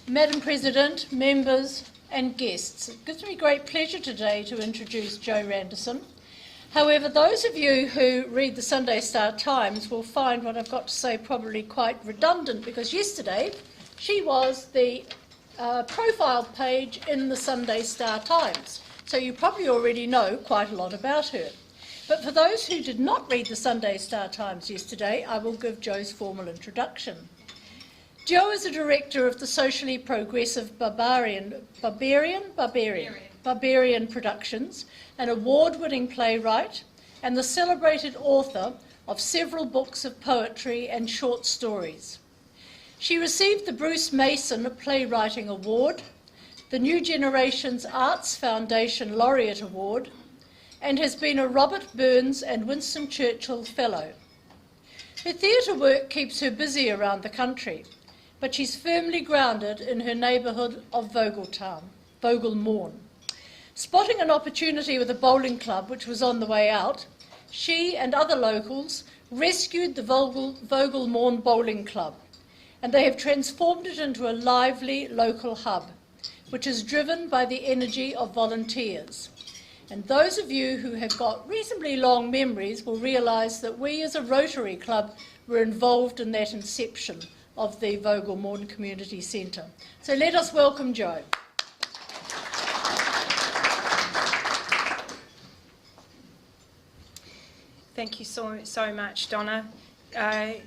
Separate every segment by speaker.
Speaker 1: Madam President, members and guests, it gives me great pleasure today to introduce Jo Randerson. However, those of you who read the Sunday Star Times will find what I've got to say probably quite redundant, because yesterday she was the profile page in the Sunday Star Times, so you probably already know quite a lot about her. But for those who did not read the Sunday Star Times yesterday, I will give Jo's formal introduction. Jo is a director of the socially progressive Barbarian Productions, an award-winning playwright, and the celebrated author of several books of poetry and short stories. She received the Bruce Mason Playwriting Award, the New Generations Arts Foundation Laureate Award, and has been a Robert Burns and Winston Churchill Fellow. Her theatre work keeps her busy around the country, but she's firmly grounded in her neighbourhood of Vogelmorn. Spotting an opportunity with a bowling club which was on the way out, she and other locals rescued the Vogelmorn Bowling Club, and they have transformed it into a lively local hub, which is driven by the energy of volunteers. And those of you who have got reasonably long memories will realise that we as a Rotary Club were involved in that inception of the Vogelmorn Community Centre. So let us welcome Jo.
Speaker 2: Thank you so much, Donna. Tēnā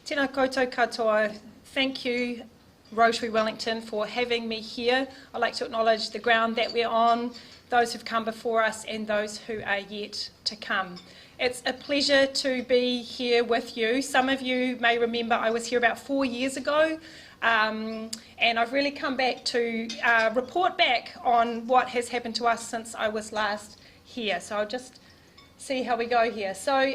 Speaker 2: koutou katoa. Thank you, Rotary Wellington, for having me here. I'd like to acknowledge the ground that we're on, those who've come before us and those who are yet to come. It's a pleasure to be here with you. Some of you may remember I was here about 4 years ago, and I've really come back to report back on what has happened to us since I was last here. So I'll just see how we go here. So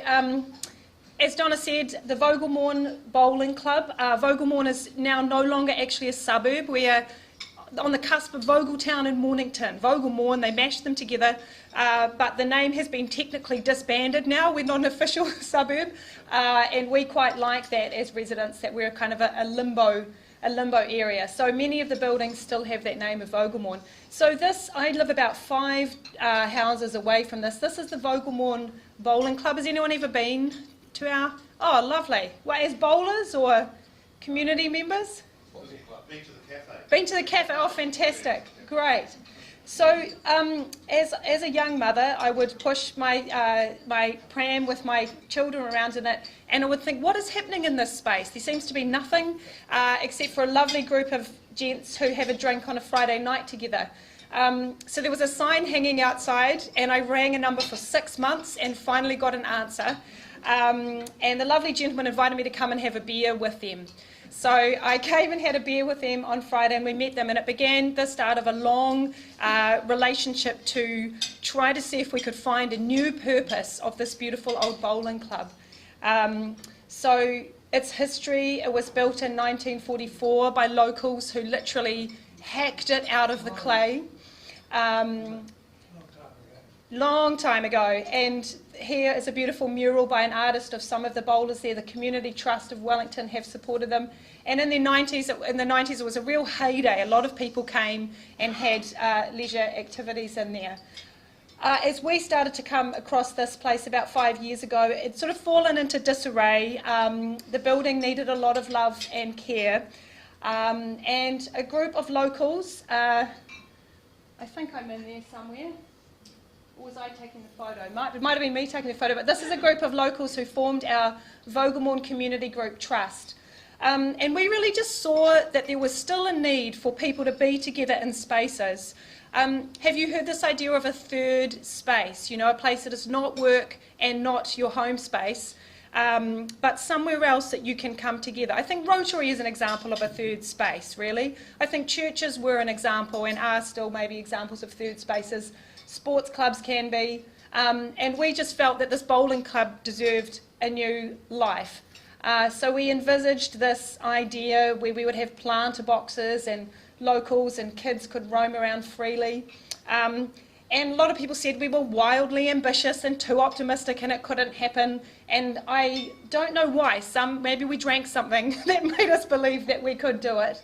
Speaker 2: as Donna said, the Vogelmorn Bowling Club. Vogelmorn is now no longer actually a suburb. We are on the cusp of Vogeltown and Mornington. Vogelmorn, they mashed them together, but the name has been technically disbanded now. We're not an official suburb, and we quite like that as residents, that we're kind of a limbo area. So many of the buildings still have that name of Vogelmorn. So this, I live about 5 houses away from this. This is the Vogelmorn Bowling Club. Has anyone ever been to our... Oh, lovely. Well, as bowlers or community members?
Speaker 3: Been to the cafe.
Speaker 2: Been to the cafe. Oh, fantastic. Great. So as a young mother, I would push my my pram with my children around in it, and I would think, what is happening in this space? There seems to be nothing except for a lovely group of gents who have a drink on a Friday night together. So there was a sign hanging outside, and I rang a number for 6 months and finally got an answer. And the lovely gentleman invited me to come and have a beer with them. So I came and had a beer with them on Friday, and we met them, and it began the start of a long relationship to try to see if we could find a new purpose of this beautiful old bowling club. So its history, it was built in 1944 by locals who literally hacked it out of the clay. Long time ago, and here is a beautiful mural by an artist of some of the bowlers there. The Community Trust of Wellington have supported them, and in the 90s it was a real heyday. A lot of people came and had leisure activities in there. As we started to come across this place about 5 years ago, it's sort of fallen into disarray. The building needed a lot of love and care, and a group of locals, I think I'm in there somewhere. Or was I taking the photo? It might have been me taking the photo, but this is a group of locals who formed our Vogelmorn Community Group Trust. And we really just saw that there was still a need for people to be together in spaces. Have you heard this idea of a third space? You know, a place that is not work and not your home space, but somewhere else that you can come together. I think Rotary is an example of a third space, really. I think churches were an example and are still maybe examples of third spaces. Sports clubs can be, and we just felt that this bowling club deserved a new life. So we envisaged this idea where we would have planter boxes and locals and kids could roam around freely. And a lot of people said we were wildly ambitious and too optimistic and it couldn't happen. And I don't know why. Maybe we drank something that made us believe that we could do it.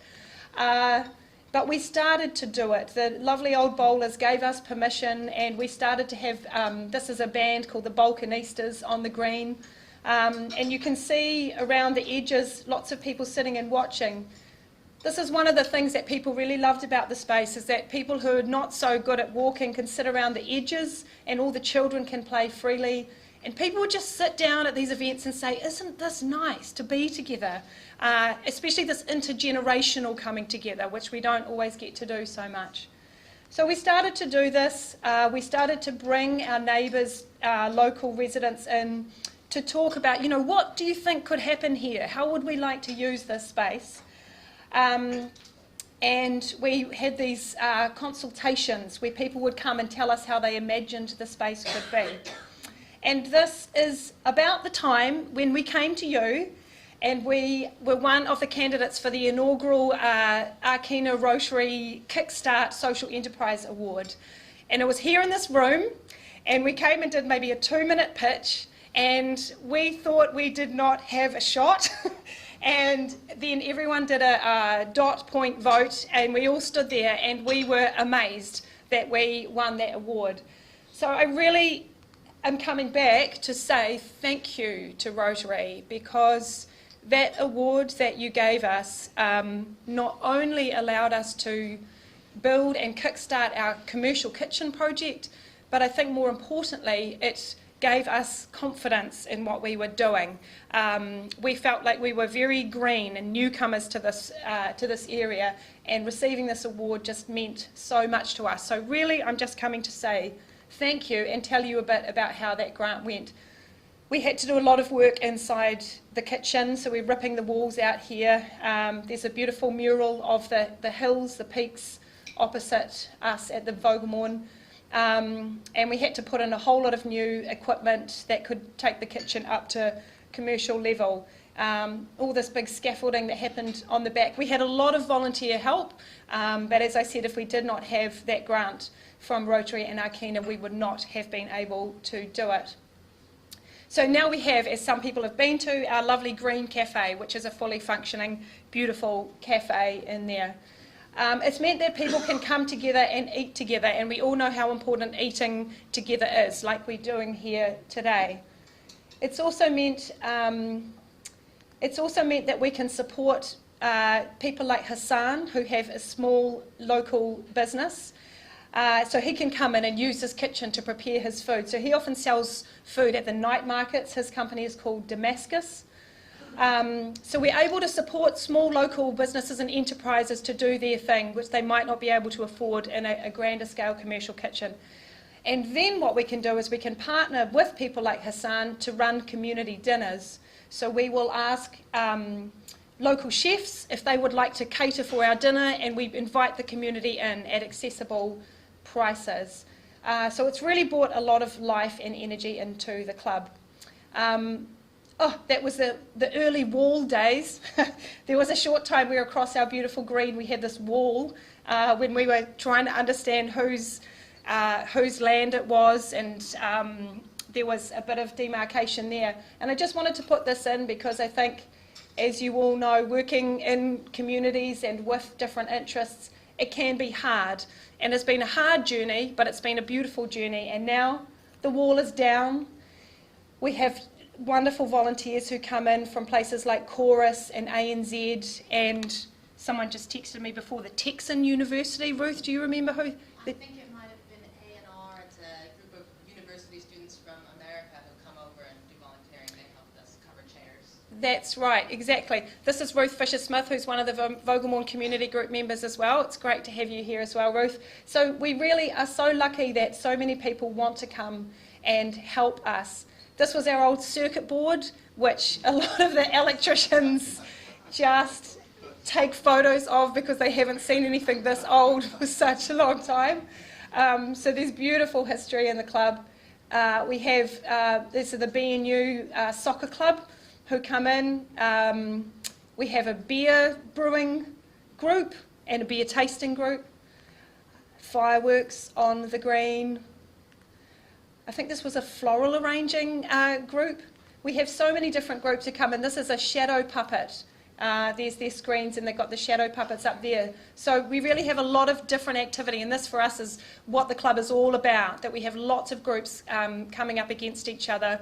Speaker 2: But we started to do it. The lovely old bowlers gave us permission, and we started to have, this is a band called the Balkanistas on the green. And you can see around the edges lots of people sitting and watching. This is one of the things that people really loved about the space, is that people who are not so good at walking can sit around the edges, and all the children can play freely. And people would just sit down at these events and say, isn't this nice to be together? Especially this intergenerational coming together, which we don't always get to do so much. So we started to do this. We started to bring our neighbours, local residents in to talk about, what do you think could happen here? How would we like to use this space? And we had these consultations where people would come and tell us how they imagined the space could be. And this is about the time when we came to you, and we were one of the candidates for the inaugural Akina Rotary Kickstart Social Enterprise Award. And it was here in this room, and we came and did maybe a 2-minute pitch, and we thought we did not have a shot. And then everyone did a dot point vote, and we all stood there, and we were amazed that we won that award. So I really am coming back to say thank you to Rotary, because that award that you gave us not only allowed us to build and kickstart our commercial kitchen project, but I think more importantly, it gave us confidence in what we were doing. We felt like we were very green and newcomers to this area, and receiving this award just meant so much to us. So really, I'm just coming to say thank you and tell you a bit about how that grant went. We had to do a lot of work inside the kitchen, so we're ripping the walls out here. There's a beautiful mural of the hills, the peaks opposite us at the Vogelmorn. And we had to put in a whole lot of new equipment that could take the kitchen up to commercial level. All this big scaffolding that happened on the back. We had a lot of volunteer help, but as I said, if we did not have that grant from Rotary and Akina, we would not have been able to do it. So now we have, as some people have been to, our lovely green cafe, which is a fully functioning, beautiful cafe in there. It's meant that people can come together and eat together, and we all know how important eating together is, like we're doing here today. It's also meant that we can support people like Hassan, who have a small local business. So he can come in and use his kitchen to prepare his food. So he often sells food at the night markets. His company is called Damascus. So we're able to support small local businesses and enterprises to do their thing, which they might not be able to afford in a grander scale commercial kitchen. And then what we can do is we can partner with people like Hassan to run community dinners. So we will ask local chefs if they would like to cater for our dinner, and we invite the community in at accessible prices. So it's really brought a lot of life and energy into the club. That was the early wall days. There was a short time we were across our beautiful green. We had this wall when we were trying to understand whose land it was, and there was a bit of demarcation there. And I just wanted to put this in because I think, as you all know, working in communities and with different interests, it can be hard. And it's been a hard journey, but it's been a beautiful journey. And now the wall is down. We have wonderful volunteers who come in from places like Chorus and ANZ, and someone just texted me before, the Texan University. Ruth, do you remember who?
Speaker 4: I think it might have been A&R. It's a group of university students from America who come over and do volunteering. They helped us cover chairs.
Speaker 2: That's right, exactly. This is Ruth Fisher-Smith, who's one of the Vogelmorn Community Group members as well. It's great to have you here as well, Ruth. So we really are so lucky that so many people want to come and help us. This was our old circuit board, which a lot of the electricians just take photos of because they haven't seen anything this old for such a long time. So there's beautiful history in the club. We have, this is the BNU soccer club who come in. We have a beer brewing group and a beer tasting group. Fireworks on the green. I think this was a floral arranging group. We have so many different groups who come in. This is a shadow puppet There's their screens, and they've got the shadow puppets up there. So we really have a lot of different activity, and this for us is what the club is all about, that we have lots of groups coming up against each other.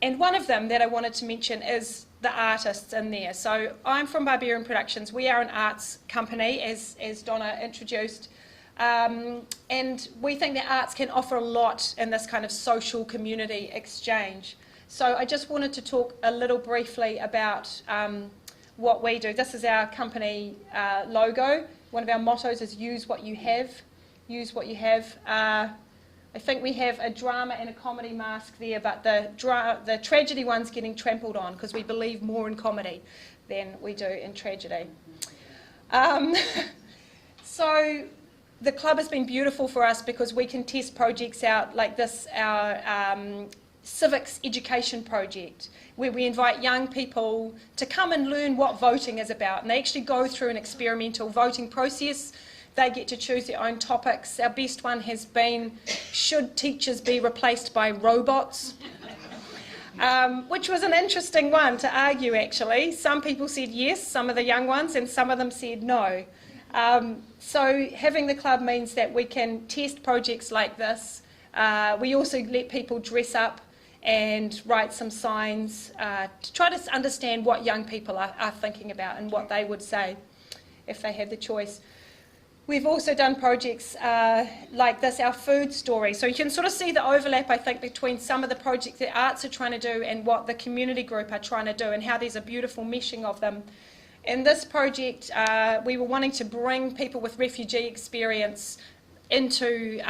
Speaker 2: And one of them that I wanted to mention is the artists in there. So I'm from Barbarian Productions. We are an arts company, as Donna introduced. And we think that arts can offer a lot in this kind of social community exchange. So I just wanted to talk a little briefly about what we do. This is our company logo. One of our mottos is use what you have. Use what you have. I think we have a drama and a comedy mask there, but the tragedy one's getting trampled on because we believe more in comedy than we do in tragedy. So the club has been beautiful for us because we can test projects out like this, our civics education project, where we invite young people to come and learn what voting is about. And they actually go through an experimental voting process. They get to choose their own topics. Our best one has been, should teachers be replaced by robots? Which was an interesting one to argue, actually. Some people said yes, some of the young ones, and some of them said no. So having the club means that we can test projects like this. We also let people dress up and write some signs to try to understand what young people are thinking about and what they would say if they had the choice. We've also done projects like this, our food story. So you can sort of see the overlap, I think, between some of the projects that arts are trying to do and what the community group are trying to do, and how there's a beautiful meshing of them. In this project, we were wanting to bring people with refugee experience into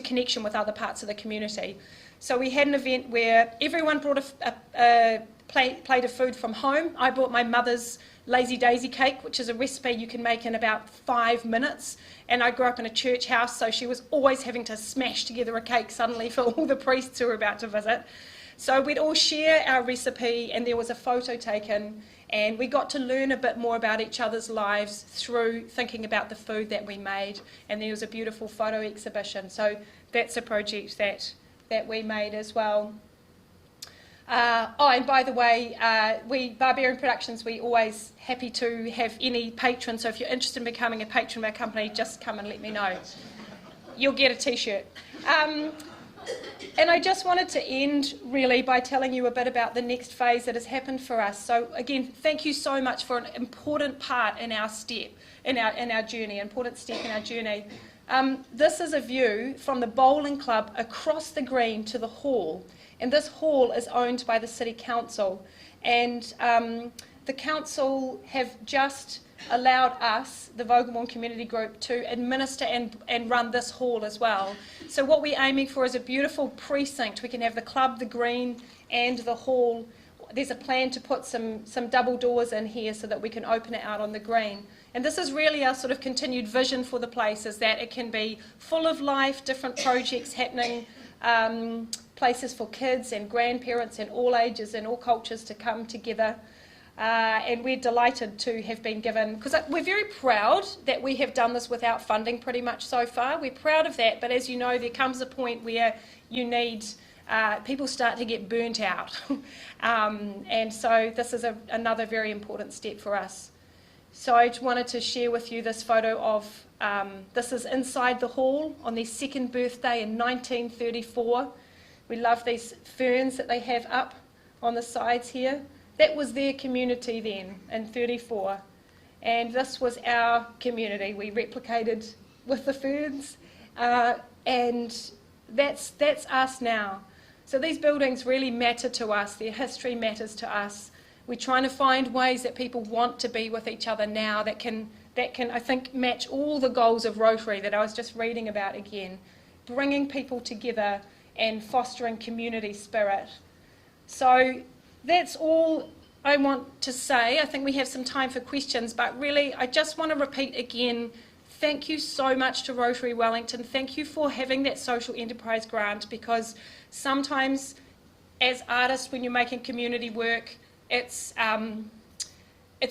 Speaker 2: connection with other parts of the community. So we had an event where everyone brought a plate of food from home. I brought my mother's lazy daisy cake, which is a recipe you can make in about 5 minutes. And I grew up in a church house, so she was always having to smash together a cake suddenly for all the priests who were about to visit. So we'd all share our recipe, and there was a photo taken, and we got to learn a bit more about each other's lives through thinking about the food that we made. And there was a beautiful photo exhibition. So that's a project that we made as well. And by the way, Barbarian Productions, we always happy to have any patrons. So if you're interested in becoming a patron of our company, just come and let me know. You'll get a t-shirt. And I just wanted to end really by telling you a bit about the next phase that has happened for us. So again, thank you so much for an important part in our step, in our journey, important step in our journey. This is a view from the bowling club across the green to the hall. And this hall is owned by the City Council. And the Council have just allowed us, the Vogelmorn Community Group, to administer and run this hall as well. So what we're aiming for is a beautiful precinct. We can have the club, the green, and the hall. There's a plan to put some double doors in here so that we can open it out on the green. And this is really our sort of continued vision for the place, is that it can be full of life, different projects happening, places for kids and grandparents and all ages and all cultures to come together. And we're delighted to have been given, because we're very proud that we have done this without funding pretty much so far. We're proud of that, but as you know, there comes a point where you need, people start to get burnt out. And so this is another very important step for us. So I just wanted to share with you this photo of, this is inside the hall on their second birthday in 1934. We love these ferns that they have up on the sides here. That was their community then in 34. And this was our community. We replicated with the ferns. And that's us now. So these buildings really matter to us. Their history matters to us. We're trying to find ways that people want to be with each other now that can, I think, match all the goals of Rotary that I was just reading about again. Bringing people together and fostering community spirit. So that's all I want to say. I think we have some time for questions, but really I just want to repeat again, thank you so much to Rotary Wellington. Thank you for having that social enterprise grant, because sometimes as artists, when you're making community work, it's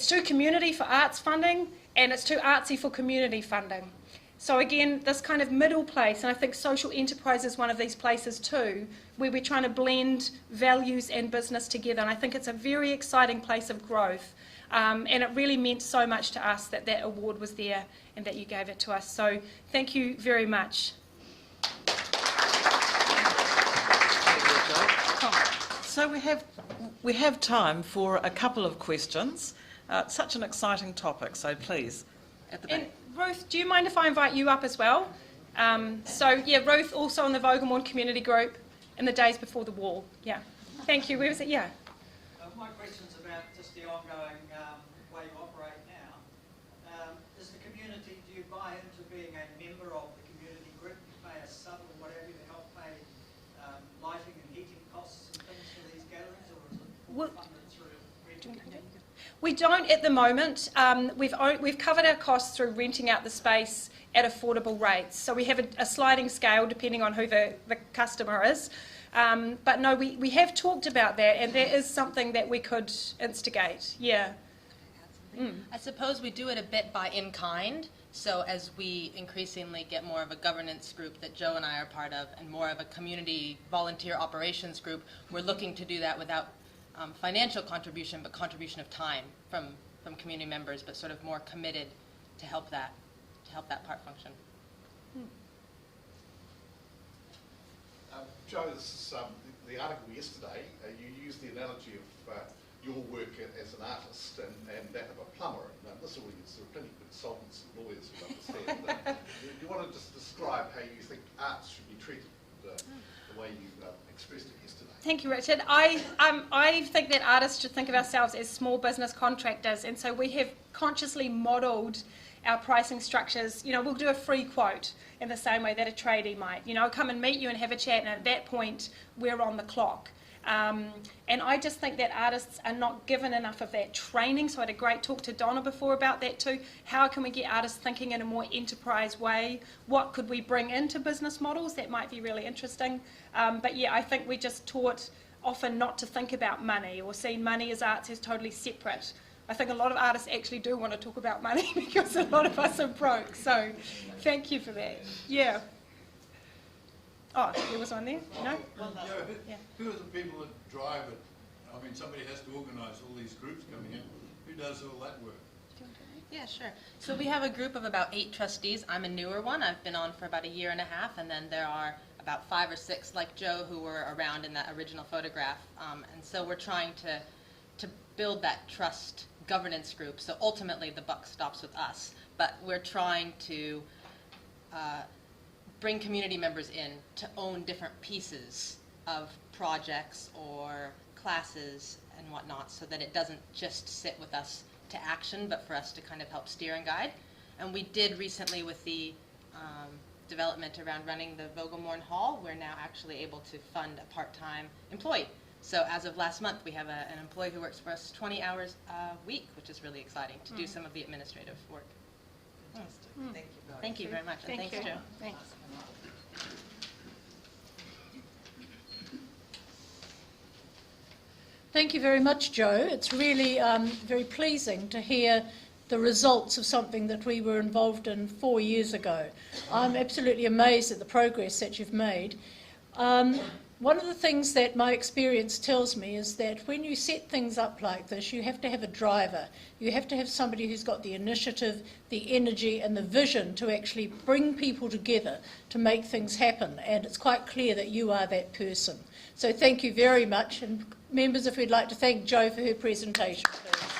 Speaker 2: too community for arts funding and it's too artsy for community funding. So again, this kind of middle place, and I think social enterprise is one of these places too, where we're trying to blend values and business together, and I think it's a very exciting place of growth. And it really meant so much to us that that award was there and that you gave it to us. So thank you very much.
Speaker 5: So we have time for a couple of questions. Such an exciting topic, so please, at the back.
Speaker 2: And Ruth, do you mind if I invite you up as well? So yeah, Ruth also on the Vogelmorn Community Group in the days before the wall. Yeah. Thank you. Where was it? Yeah.
Speaker 6: My question's about just the ongoing way you operate now. Is the community, do you buy into being a member of the community group? You pay a sub or whatever to help pay lighting and heating costs and things for these gatherings, or is it funded through renting?
Speaker 2: We don't at the moment. We've covered our costs through renting out the space at affordable rates. So we have a sliding scale depending on who the customer is. But no, we have talked about that, and that is something that we could instigate. Yeah.
Speaker 4: I suppose we do it a bit by in kind. So as we increasingly get more of a governance group that Joe and I are part of, and more of a community volunteer operations group, we're looking to do that without financial contribution, but contribution of time from community members, but sort of more committed to help that part function.
Speaker 3: Joe, this is the article yesterday. You used the analogy of your work as an artist and that of a plumber. And this audience, there are plenty of consultants and lawyers who understand. Do you want to just describe how you think arts should be treated, the way you expressed it yesterday?
Speaker 2: Thank you, Richard. I think that artists should think of ourselves as small business contractors, and so we have consciously modelled our pricing structures. You know, we'll do a free quote in the same way that a tradie might. You know, come and meet you and have a chat, and at that point, we're on the clock. And I just think that artists are not given enough of that training. So I had a great talk to Donna before about that too. How can we get artists thinking in a more enterprise way? What could we bring into business models that might be really interesting? But yeah, I think we just taught often not to think about money or see money as arts as totally separate. I think a lot of artists actually do want to talk about money because a lot of us are broke. So thank you for that. Yeah. Oh, there was one there? No?
Speaker 7: Yeah, who are the people that drive it? I mean, somebody has to organise all these groups coming in. Who does all that work?
Speaker 4: Yeah, sure. So we have a group of about 8 trustees. I'm a newer one. I've been on for about a year and a half, and then there are about 5 or 6 like Joe who were around in that original photograph. And so we're trying to build that trust governance group. So ultimately the buck stops with us, but we're trying to bring community members in to own different pieces of projects or classes and whatnot, so that it doesn't just sit with us to action, but for us to kind of help steer and guide. And we did recently with the development around running the Vogelmorn Hall, we're now actually able to fund a part-time employee. So as of last month, we have an employee who works for us 20 hours a week, which is really exciting, to do some of the administrative work.
Speaker 5: Thank you.
Speaker 4: Thank you very much, and thanks, Joe.
Speaker 2: Thanks.
Speaker 1: Thank you very much, Joe. It's really very pleasing to hear the results of something that we were involved in 4 years ago. I'm absolutely amazed at the progress that you've made. One of the things that my experience tells me is that when you set things up like this, you have to have a driver. You have to have somebody who's got the initiative, the energy and the vision to actually bring people together to make things happen. And it's quite clear that you are that person. So thank you very much. And members, if we'd like to thank Jo for her presentation, please.